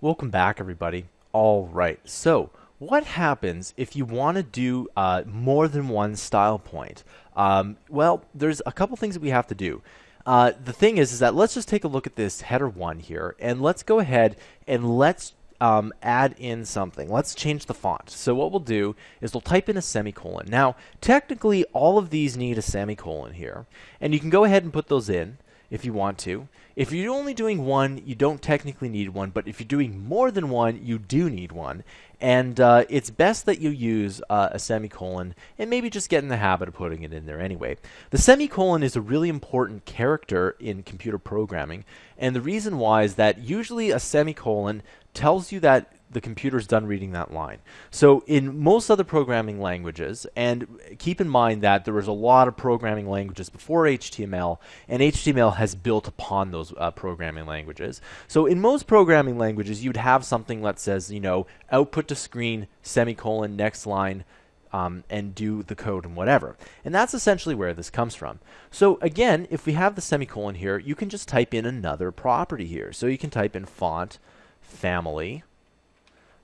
Welcome back, everybody. All right, so what happens if you want to do more than one style point? Well, there's a couple things that we have to do. The thing is that let's just take a look at this header 1 here, and let's go ahead and let's add in something. Let's change the font. So what we'll do is we'll type in a semicolon. Now, technically, all of these need a semicolon here, and you can go ahead and put those in if you want to. If you're only doing one, you don't technically need one, but if you're doing more than one, you do need one. And it's best that you use a semicolon and maybe just get in the habit of putting it in there anyway. The semicolon is a really important character in computer programming, and the reason why is that usually a semicolon tells you that the computer's done reading that line. So in most other programming languages, and keep in mind that there was a lot of programming languages before HTML, and HTML has built upon those programming languages. So in most programming languages, you'd have something that says, you know, output to screen, semicolon, next line, and do the code and whatever. And that's essentially where this comes from. So again, if we have the semicolon here, you can just type in another property here. So you can type in font, family.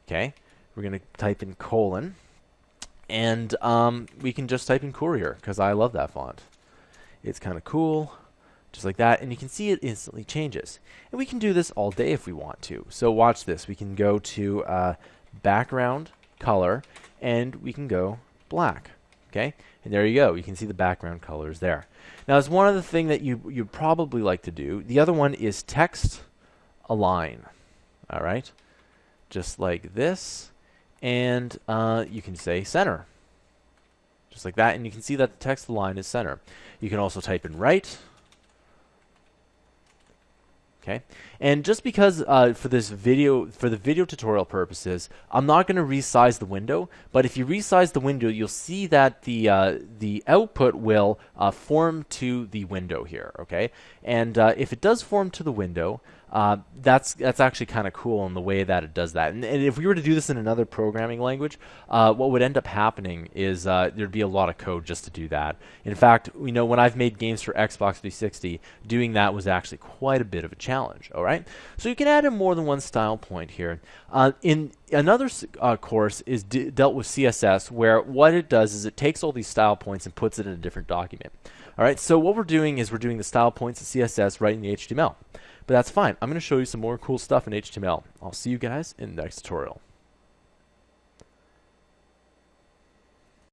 Okay, we're going to type in colon, and we can just type in courier because I love that font. It's kind of cool, just like that, and you can see it instantly changes. And we can do this all day if we want to. So watch this. We can go to background color, and we can go black. Okay, and there you go. You can see the background colors there. Now, there's one other thing that you'd probably like to do. The other one is text align. All right. Just like this, and you can say center, just like that, and you can see that the text align is center. You can also type in right. Okay, and just because for the video tutorial purposes, I'm not going to resize the window, but if you resize the window, you'll see that the output will form to the window here. Okay, and if it does form to the window, that's actually kind of cool in the way that it does that. And if we were to do this in another programming language, what would end up happening is there'd be a lot of code just to do that. In fact, you know, when I've made games for Xbox 360, doing that was actually quite a bit of a challenge. All right, so you can add in more than one style point here. In another course is dealt with CSS, where what it does is it takes all these style points and puts it in a different document. All right, so what we're doing is we're doing the style points in CSS right in the HTML. But that's fine. I'm going to show you some more cool stuff in HTML. I'll see you guys in the next tutorial.